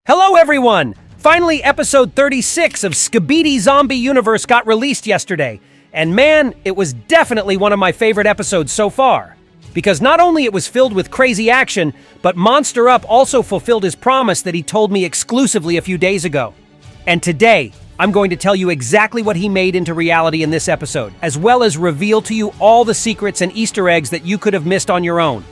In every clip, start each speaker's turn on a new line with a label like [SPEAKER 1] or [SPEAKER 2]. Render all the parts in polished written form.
[SPEAKER 1] Hello everyone! Finally, episode 36 of Skibidi Zombie Universe got released yesterday. And man, it was definitely one of my favorite episodes so far. Because not only it was filled with crazy action, but MonsterUp also fulfilled his promise that he told me exclusively a few days ago. And today, I'm going to tell you exactly what he made into reality in this episode, as well as reveal to you all the secrets and Easter eggs that you could have missed on your own.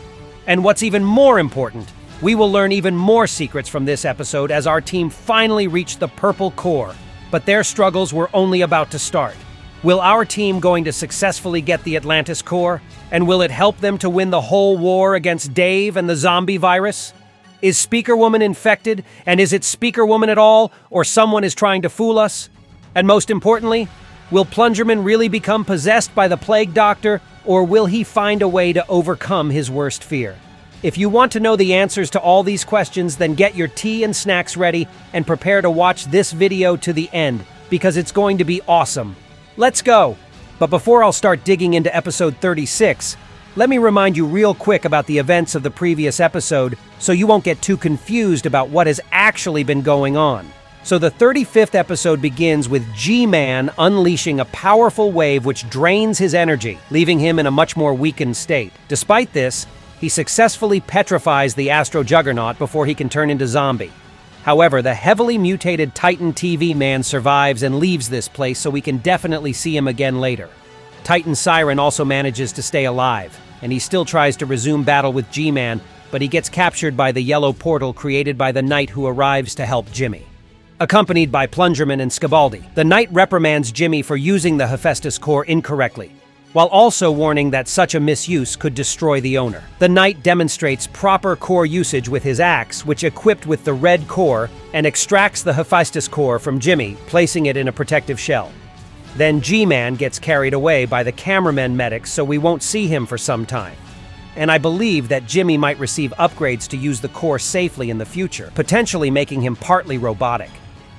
[SPEAKER 1] And what's even more important, we will learn even more secrets from this episode as our team finally reached the purple core, but their struggles were only about to start. Will our team going to successfully get the Atlantis core? And will it help them to win the whole war against Dave and the zombie virus? Is Speakerwoman infected? And is it Speakerwoman at all? Or someone is trying to fool us? And most importantly, will Plungerman really become possessed by the plague doctor? Or will he find a way to overcome his worst fear? If you want to know the answers to all these questions, then get your tea and snacks ready and prepare to watch this video to the end, because it's going to be awesome. Let's go! But before I'll start digging into episode 36, let me remind you real quick about the events of the previous episode so you won't get too confused about what has actually been going on. So the 35th episode begins with G-Man unleashing a powerful wave which drains his energy, leaving him in a much more weakened state. Despite this, he successfully petrifies the Astro Juggernaut before he can turn into zombie. However, the heavily mutated Titan TVman survives and leaves this place, so we can definitely see him again later. Titan Siren also manages to stay alive, and he still tries to resume battle with G-Man, but he gets captured by the yellow portal created by the Knight who arrives to help Jimmy. Accompanied by Plungerman and Skibidi, the Knight reprimands Jimmy for using the Hephaestus core incorrectly, while also warning that such a misuse could destroy the owner. The Knight demonstrates proper core usage with his axe, which equipped with the red core, and extracts the Hephaestus core from Jimmy, placing it in a protective shell. Then G-Man gets carried away by the cameraman medics, so we won't see him for some time. And I believe that Jimmy might receive upgrades to use the core safely in the future, potentially making him partly robotic.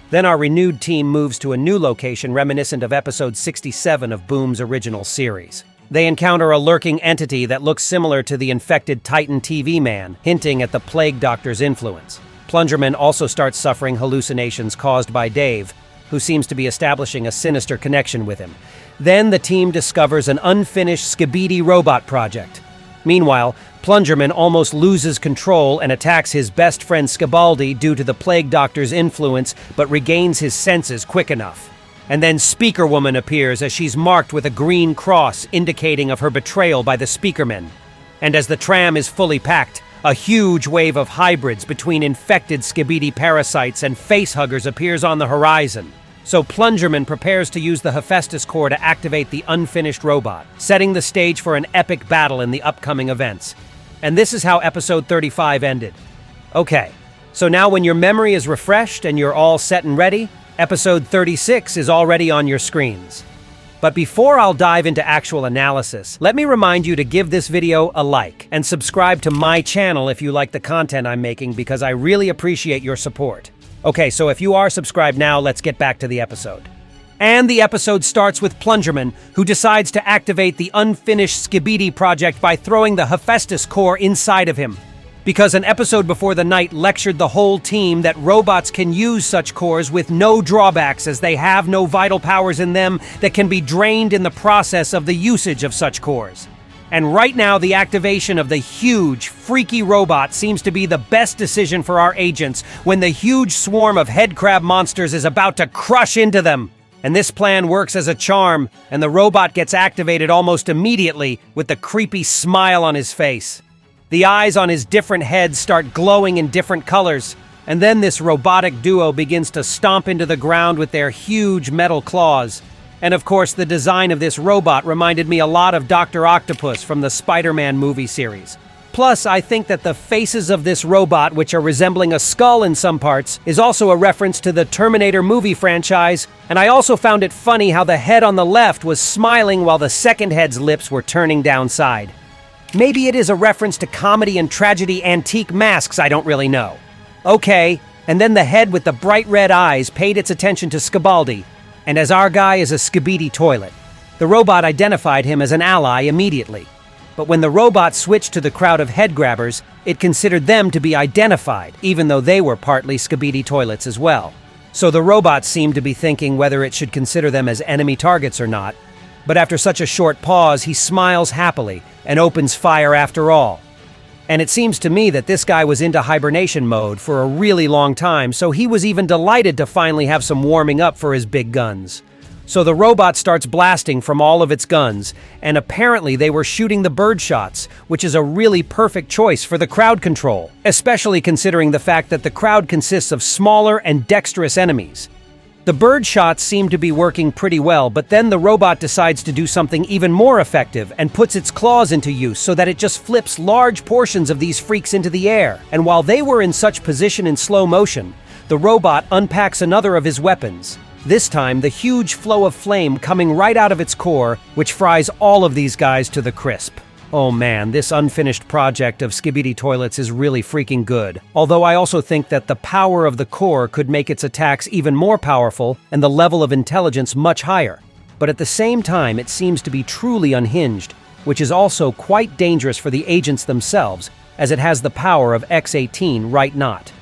[SPEAKER 1] Then our renewed team moves to a new location reminiscent of episode 67 of Boom's original series. They encounter a lurking entity that looks similar to the infected Titan TV man, hinting at the plague doctor's influence. Plungerman also starts suffering hallucinations caused by Dave, who seems to be establishing a sinister connection with him. Then the team discovers an unfinished Skibidi robot project. Meanwhile, Plungerman almost loses control and attacks his best friend Skibidi due to the plague doctor's influence, but regains his senses quick enough. And then Speakerwoman appears as she's marked with a green cross indicating of her betrayal by the Speakermen. And as the tram is fully packed, a huge wave of hybrids between infected Skibidi parasites and facehuggers appears on the horizon. So Plungerman prepares to use the Hephaestus core to activate the unfinished robot, setting the stage for an epic battle in the upcoming events. And this is how episode 35 ended. Okay, so now when your memory is refreshed and you're all set and ready, episode 36 is already on your screens. But before I'll dive into actual analysis, let me remind you to give this video a like and subscribe to my channel if you like the content I'm making, because I really appreciate your support. Okay, so if you are subscribed now, let's get back to the episode. And the episode starts with Plungerman, who decides to activate the unfinished Skibidi project by throwing the Hephaestus core inside of him. Because an episode before the Knight lectured the whole team that robots can use such cores with no drawbacks, as they have no vital powers in them that can be drained in the process of the usage of such cores. And right now, the activation of the huge, freaky robot seems to be the best decision for our agents when the huge swarm of head crab monsters is about to crush into them. And this plan works as a charm, and the robot gets activated almost immediately with the creepy smile on his face. The eyes on his different heads start glowing in different colors, and then this robotic duo begins to stomp into the ground with their huge metal claws. And of course, the design of this robot reminded me a lot of Dr. Octopus from the Spider-Man movie series. Plus, I think that the faces of this robot, which are resembling a skull in some parts, is also a reference to the Terminator movie franchise, and I also found it funny how the head on the left was smiling while the second head's lips were turning downside. Maybe it is a reference to comedy and tragedy antique masks, I don't really know. Okay, and then the head with the bright red eyes paid its attention to Skibidi, and as our guy is a Skibidi toilet, the robot identified him as an ally immediately. But when the robot switched to the crowd of head grabbers, it considered them to be identified, even though they were partly Skibidi toilets as well. So the robot seemed to be thinking whether it should consider them as enemy targets or not. But after such a short pause, he smiles happily and opens fire after all. And it seems to me that this guy was into hibernation mode for a really long time, so he was even delighted to finally have some warming up for his big guns. So the robot starts blasting from all of its guns, and apparently they were shooting the bird shots, which is a really perfect choice for the crowd control, especially considering the fact that the crowd consists of smaller and dexterous enemies. The bird shots seem to be working pretty well, but then the robot decides to do something even more effective and puts its claws into use so that it just flips large portions of these freaks into the air. And while they were in such position in slow motion, the robot unpacks another of his weapons. This time, the huge flow of flame coming right out of its core, which fries all of these guys to the crisp. Oh man, this unfinished project of Skibidi toilets is really freaking good. Although I also think that the power of the core could make its attacks even more powerful and the level of intelligence much higher. But at the same time, it seems to be truly unhinged, which is also quite dangerous for the agents themselves, as it has the power of X-18 right not.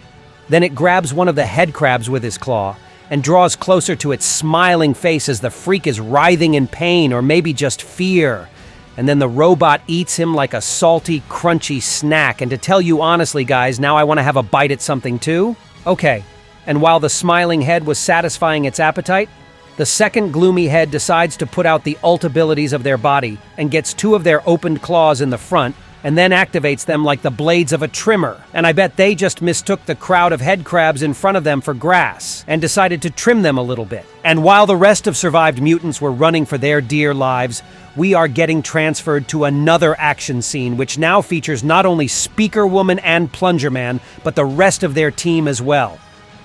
[SPEAKER 1] Then it grabs one of the head crabs with his claw, and draws closer to its smiling face as the freak is writhing in pain or maybe just fear. And then the robot eats him like a salty, crunchy snack. And to tell you honestly, guys, now I want to have a bite at something too. Okay, and while the smiling head was satisfying its appetite, the second gloomy head decides to put out the ult abilities of their body and gets two of their opened claws in the front, and then activates them like the blades of a trimmer. And I bet they just mistook the crowd of head crabs in front of them for grass and decided to trim them a little bit. And while the rest of survived mutants were running for their dear lives, we are getting transferred to another action scene, which now features not only Speakerwoman and PLUNGERMAN, but the rest of their team as well.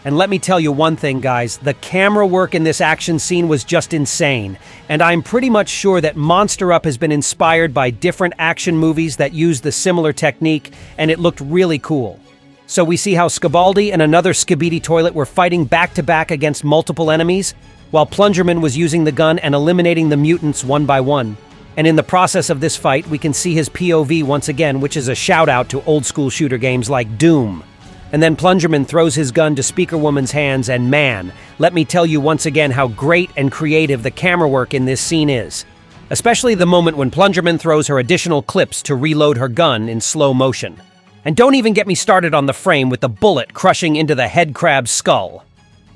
[SPEAKER 1] And let me tell you one thing, guys, the camera work in this action scene was just insane. And I'm pretty much sure that MonsterUp has been inspired by different action movies that use the similar technique, and it looked really cool. So we see how Skibidi and another Skibidi toilet were fighting back-to-back against multiple enemies, while Plungerman was using the gun and eliminating the mutants one by one. And in the process of this fight, we can see his POV once again, which is a shout-out to old-school shooter games like Doom. And then Plungerman throws his gun to Speakerwoman's hands, and man, let me tell you once again how great and creative the camera work in this scene is. Especially the moment when Plungerman throws her additional clips to reload her gun in slow motion. And don't even get me started on the frame with the bullet crushing into the head crab's skull.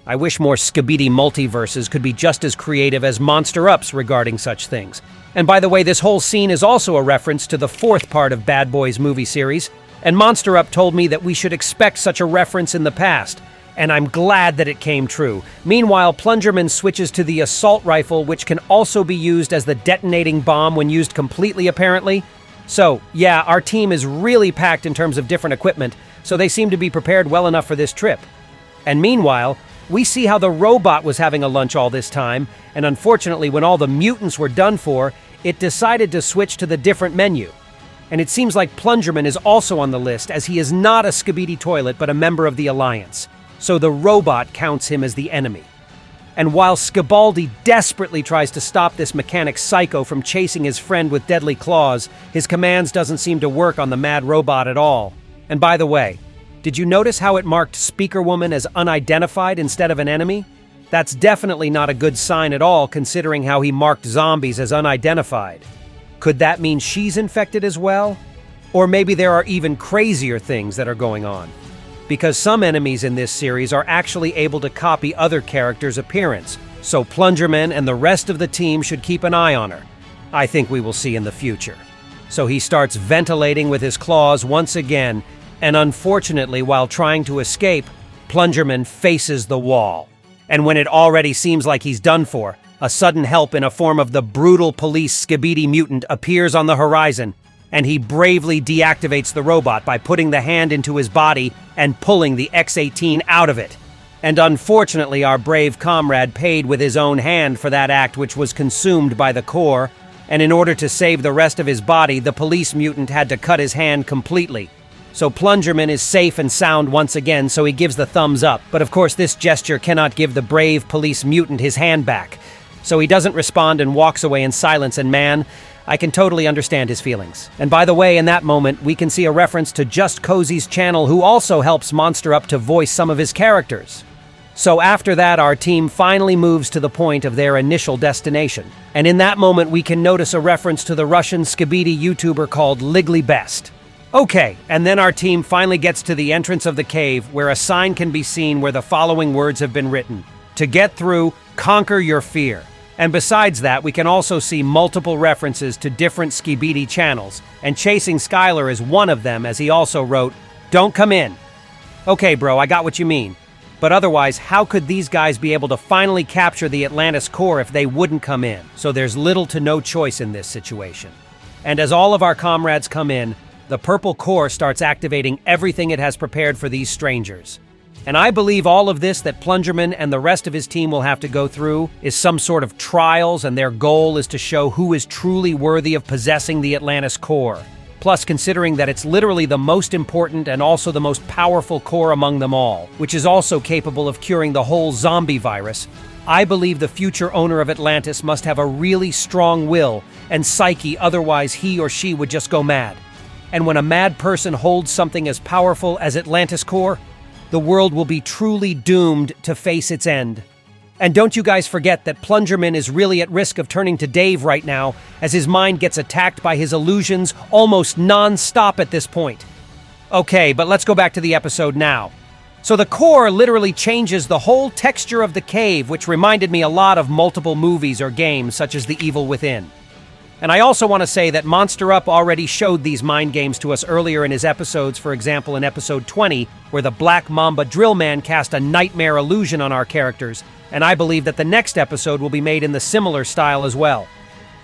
[SPEAKER 1] I wish more Skibidi multiverses could be just as creative as MonsterUp's regarding such things. And by the way, this whole scene is also a reference to the fourth part of Bad Boys movie series, and MonsterUp told me that we should expect such a reference in the past, and I'm glad that it came true. Meanwhile, Plungerman switches to the assault rifle, which can also be used as the detonating bomb when used completely, apparently. So, yeah, our team is really packed in terms of different equipment, so they seem to be prepared well enough for this trip. And meanwhile, we see how the robot was having a lunch all this time, and unfortunately, when all the mutants were done for, it decided to switch to the different menu. And it seems like Plungerman is also on the list, as he is not a Skibidi toilet but a member of the Alliance. So the robot counts him as the enemy. And while Skibidi desperately tries to stop this mechanic psycho from chasing his friend with deadly claws, his commands doesn't seem to work on the mad robot at all. And by the way, did you notice how it marked Speakerwoman as unidentified instead of an enemy? That's definitely not a good sign at all, considering how he marked zombies as unidentified. Could that mean she's infected as well? Or maybe there are even crazier things that are going on. Because some enemies in this series are actually able to copy other characters' appearance, so Plungerman and the rest of the team should keep an eye on her. I think we will see in the future. So he starts ventilating with his claws once again, and unfortunately, while trying to escape, Plungerman faces the wall. And when it already seems like he's done for, a sudden help in a form of the brutal police Skibidi mutant appears on the horizon, and he bravely deactivates the robot by putting the hand into his body and pulling the X-18 out of it. And unfortunately, our brave comrade paid with his own hand for that act, which was consumed by the core, and in order to save the rest of his body, the police mutant had to cut his hand completely. So Plungerman is safe and sound once again, so he gives the thumbs up. But of course, this gesture cannot give the brave police mutant his hand back. So he doesn't respond and walks away in silence, and man, I can totally understand his feelings. And by the way, in that moment, we can see a reference to Just Cozy's channel, who also helps MonsterUp to voice some of his characters. So after that, our team finally moves to the point of their initial destination. And in that moment, we can notice a reference to the Russian Skibidi YouTuber called LigglyBest. Okay, and then our team finally gets to the entrance of the cave, where a sign can be seen where the following words have been written: "To get through, conquer your fear." And besides that, we can also see multiple references to different Skibidi channels, and Chasing Skylar is one of them, as he also wrote, "Don't come in." Okay, bro, I got what you mean. But otherwise, how could these guys be able to finally capture the Atlantis core if they wouldn't come in? So there's little to no choice in this situation. And as all of our comrades come in, the purple core starts activating everything it has prepared for these strangers. And I believe all of this that Plungerman and the rest of his team will have to go through is some sort of trials, and their goal is to show who is truly worthy of possessing the Atlantis core. Plus, considering that it's literally the most important and also the most powerful core among them all, which is also capable of curing the whole zombie virus, I believe the future owner of Atlantis must have a really strong will and psyche, otherwise he or she would just go mad. And when a mad person holds something as powerful as Atlantis core, the world will be truly doomed to face its end. And don't you guys forget that Plungerman is really at risk of turning to Dave right now, as his mind gets attacked by his illusions almost non-stop at this point. Okay, but let's go back to the episode now. So the core literally changes the whole texture of the cave, which reminded me a lot of multiple movies or games such as The Evil Within. And I also want to say that MonsterUp already showed these mind games to us earlier in his episodes, for example in episode 20, where the Black Mamba Drill Man cast a nightmare illusion on our characters, and I believe that the next episode will be made in the similar style as well.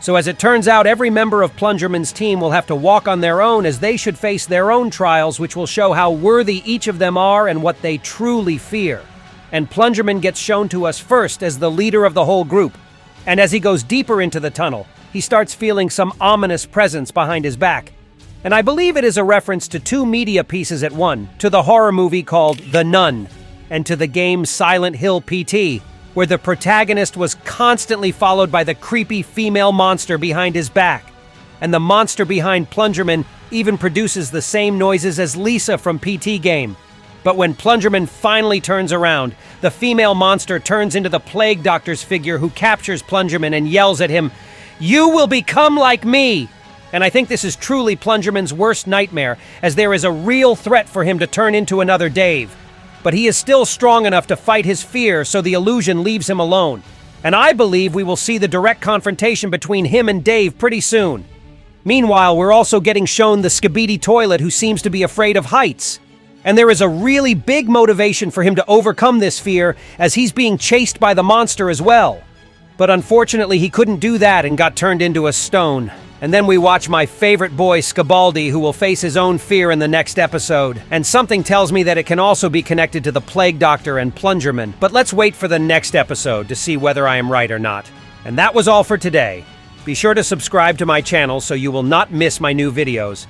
[SPEAKER 1] So as it turns out, every member of Plungerman's team will have to walk on their own, as they should face their own trials, which will show how worthy each of them are and what they truly fear. And Plungerman gets shown to us first as the leader of the whole group, and as he goes deeper into the tunnel, he starts feeling some ominous presence behind his back. And I believe it is a reference to two media pieces at one, to the horror movie called The Nun, and to the game Silent Hill PT, where the protagonist was constantly followed by the creepy female monster behind his back. And the monster behind Plungerman even produces the same noises as Lisa from PT game. But when Plungerman finally turns around, the female monster turns into the Plague Doctor's figure, who captures Plungerman and yells at him, "You will become like me!" And I think this is truly Plungerman's worst nightmare, as there is a real threat for him to turn into another Dave. But he is still strong enough to fight his fear, so the illusion leaves him alone. And I believe we will see the direct confrontation between him and Dave pretty soon. Meanwhile, we're also getting shown the Skibidi toilet, who seems to be afraid of heights. And there is a really big motivation for him to overcome this fear, as he's being chased by the monster as well. But unfortunately, he couldn't do that and got turned into a stone. And then we watch my favorite boy, Skibidi, who will face his own fear in the next episode. And something tells me that it can also be connected to the Plague Doctor and Plungerman. But let's wait for the next episode to see whether I am right or not. And that was all for today. Be sure to subscribe to my channel so you will not miss my new videos.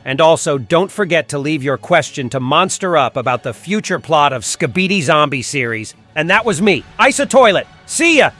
[SPEAKER 1] And also, don't forget to leave your question to MonsterUp about the future plot of Skibidi Zombie series. And that was me, Isa Toilet. See ya!